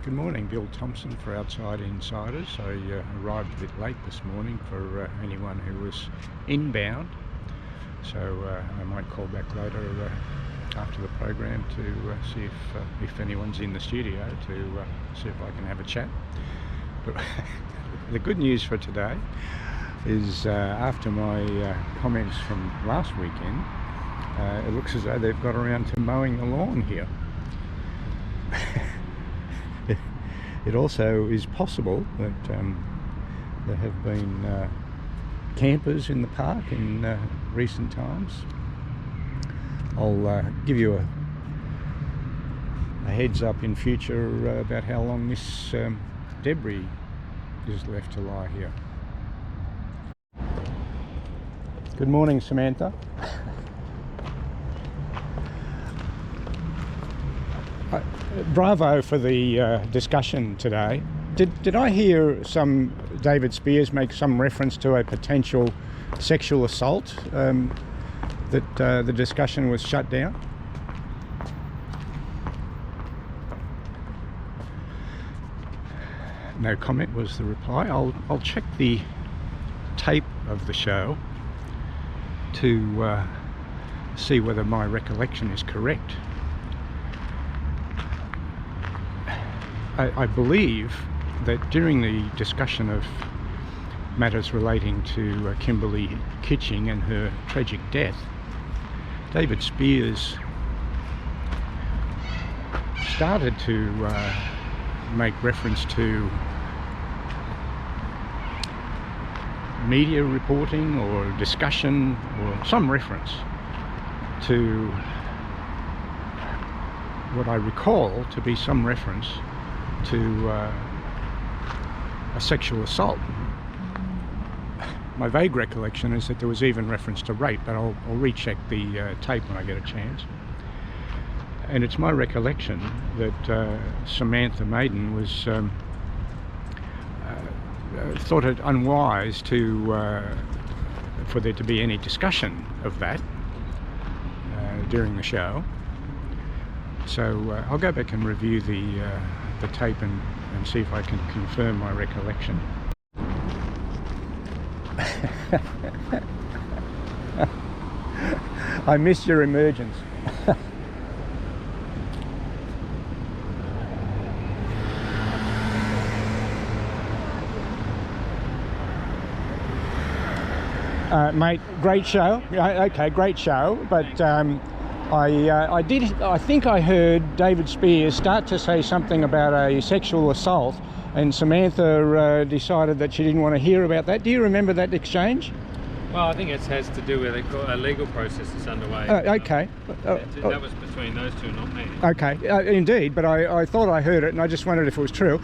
Good morning, Bill Thompson for Outside Insiders. I arrived a bit late this morning for anyone who was inbound, so I might call back later after the program to see if anyone's in the studio to see if I can have a chat. But the good news for today is after my comments from last weekend, it looks as though they've got around to mowing the lawn here. It also is possible that there have been campers in the park in recent times. I'll give you a heads up in future about how long this debris is left to lie here. Good morning, Samantha. Bravo for the discussion today. Did I hear David Spears make some reference to a potential sexual assault that the discussion was shut down? No comment was the reply. I'll check the tape of the show to see whether my recollection is correct. I believe that during the discussion of matters relating to Kimberly Kitching and her tragic death, David Spears started to make reference to media reporting or discussion or some reference to what I recall to be some reference to a sexual assault. My vague recollection is that there was even reference to rape, but I'll recheck the tape when I get a chance. And it's my recollection that Samantha Maiden was thought it unwise for there to be any discussion of that during the show. So I'll go back and review the tape and see if I can confirm my recollection. I missed your emergence. Mate, great show. Okay, great show, but I think I heard David Spears start to say something about a sexual assault, and Samantha decided that she didn't want to hear about that. Do you remember that exchange? Well, I think it has to do with a legal process that's underway. Okay. That was between those two, not me. Okay, indeed, but I thought I heard it, and I just wondered if it was true.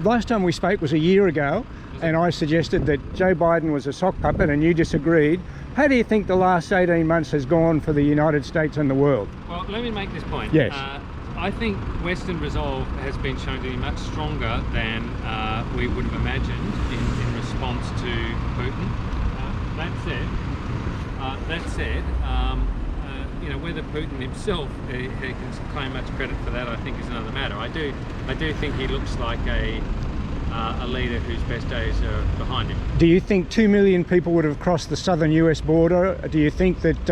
Last time we spoke was a year ago, and I suggested that Joe Biden was a sock puppet, and you disagreed. How do you think the last 18 months has gone for the United States and the world? Well, let me make this point. Yes. I think Western resolve has been shown to be much stronger than we would have imagined in response to Putin. That said, you know, whether Putin himself he can claim much credit for that, I think is another matter. I do think he looks like a leader whose best days are behind him. Do you think 2 million people would have crossed the southern US border? Do you think that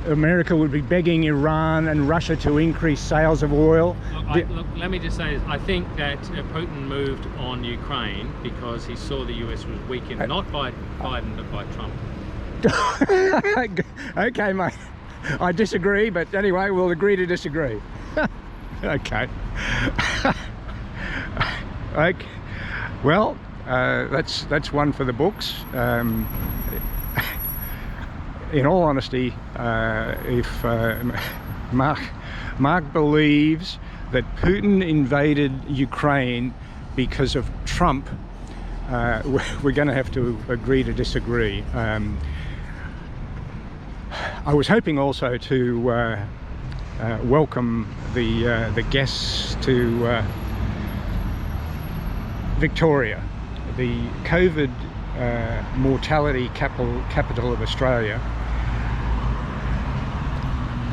America would be begging Iran and Russia to increase sales of oil? Look, let me just say, I think that Putin moved on Ukraine because he saw the US was weakened, not by Biden, but by Trump. Okay, mate. I disagree, but anyway, we'll agree to disagree. Okay. Okay. Well, that's one for the books. In all honesty, if Mark believes that Putin invaded Ukraine because of Trump, we're going to have to agree to disagree. I was hoping also to welcome the guests to Victoria, the COVID mortality capital of Australia.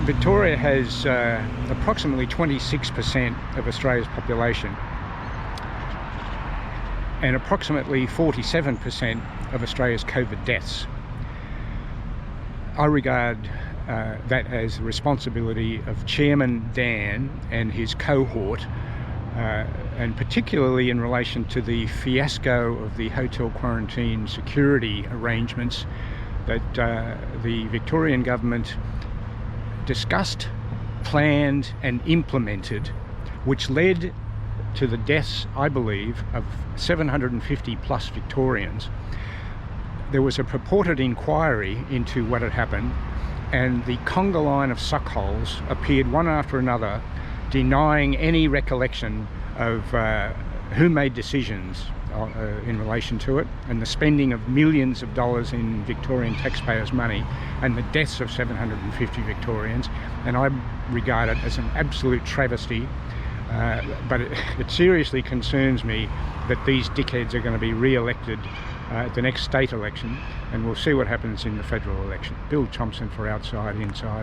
Victoria has approximately 26% of Australia's population and approximately 47% of Australia's COVID deaths. I regard that as the responsibility of Chairman Dan and his cohort, and particularly in relation to the fiasco of the hotel quarantine security arrangements that the Victorian government discussed, planned and implemented, which led to the deaths, I believe, of 750 plus Victorians. There was a purported inquiry into what had happened, and the conga line of suckholes appeared one after another, denying any recollection of who made decisions in relation to it, and the spending of millions of dollars in Victorian taxpayers' money, and the deaths of 750 Victorians. And I regard it as an absolute travesty, but it seriously concerns me that these dickheads are going to be re-elected at the next state election, and we'll see what happens in the federal election. Bill Thompson for Outside Inside.